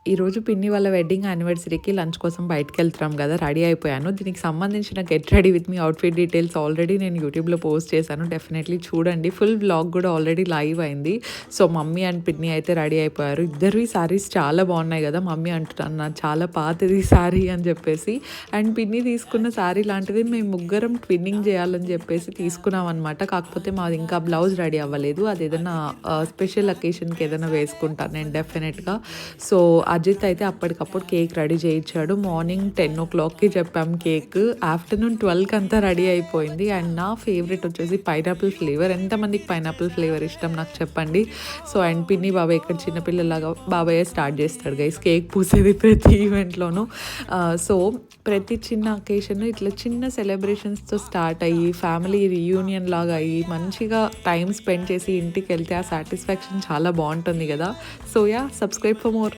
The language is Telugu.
ఈరోజు పిన్ని వాళ్ళ వెడ్డింగ్ యానివర్సరీకి లంచ్ కోసం బయటకెళ్తున్నాం కదా! రెడీ అయిపోయాను. దీనికి సంబంధించిన get ready with me outfit details already నేను యూట్యూబ్‌లో పోస్ట్ చేశాను. డెఫినెట్‌లీ చూడండి. ఫుల్ వ్లాగ్ కూడా ఆల్రెడీ లైవ్ అయింది. సో, మమ్మీ అండ్ పిన్ని అయితే రెడీ అయిపోయారు. ఇద్దరివి శారీస్ చాలా బాగున్నాయి కదా! మమ్మీ అంటున్నారు చాలా పాతది శారీ అని చెప్పేసి. అండ్ పిన్ని తీసుకున్న శారీ లాంటిది మేము ముగ్గురం ట్విన్నింగ్ చేయాలని చెప్పేసి తీసుకున్నాం అనమాట. కాకపోతే మాది ఇంకా బ్లౌజ్ రెడీ అవ్వలేదు. అది ఏదైనా స్పెషల్ అకేషన్‌కి ఏదైనా వేసుకుంటాను నేను డెఫినెట్‌గా. సో, అజిత్ అయితే అప్పటికప్పుడు కేక్ రెడీ చేయించాడు. మార్నింగ్ 10:00కి చెప్పాం కేక్. ఆఫ్టర్‌నూన్ 12కి అంతా రెడీ అయిపోయింది. అండ్ నా ఫేవరెట్ వచ్చేసి పైనాపిల్ ఫ్లేవర్. ఎంతమందికి పైనాపిల్ ఫ్లేవర్ ఇష్టం నాకు చెప్పండి. సో, అండ్ పిన్ని బాబాయ్ ఇక్కడ చిన్నపిల్లలాగా బాబాయే స్టార్ట్ చేస్తాడు గైస్ కేక్ పూసేది ప్రతి ఈవెంట్లోనూ. సో, ప్రతి చిన్న అకేషన్ ఇట్లా చిన్న సెలబ్రేషన్స్తో స్టార్ట్ అయ్యి ఫ్యామిలీ రీయూనియన్ లాగా అయ్యి మంచిగా టైం స్పెండ్ చేసి ఇంటికి వెళ్తే ఆ సాటిస్ఫాక్షన్ చాలా బాగుంటుంది కదా. So yeah, subscribe for more.